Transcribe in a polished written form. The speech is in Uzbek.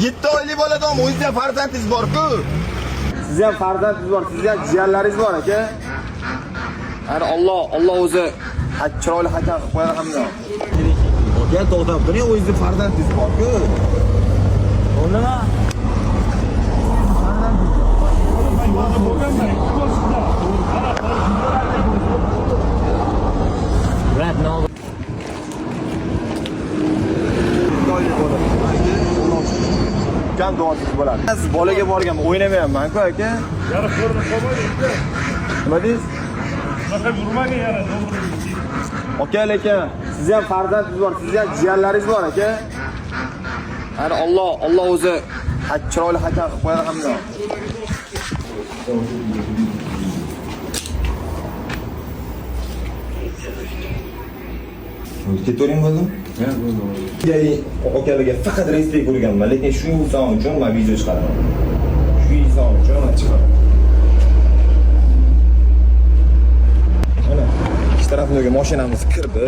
7 oylik boladan o'zingizda farzandingiz bor-ku. Sizga ham farzandingiz bor, sizga ham jiyanlaringiz bor aka. Ana Alloh o'zi chiroyli hakam qilib qo'yadi hamda. Aka to'xtab turing, o'zingizda farzandingiz bor-ku. Bu nima? Rat no. Kam duosiz bo'ladi. Siz bolaga borgan o'ynamayapman-ku aka. Yana ko'rib qolmaydi. Nima deysiz? Bunaqa yurmagan yana. Aka lekin Sizga ham farzandingiz bor, sizga ham jiyanlaringiz bor aka. Ana Alloh o'zi chiroyli hakam qilib qo'yadi hamda. Ketavering bo'ldim. Akalarga faqat respekt ko'rganman, lekin shu inson uchun men video chiqaraman. Shu inson uchun men chiqaraman. Mana ikki tarafdagi mashinamiz kirdi.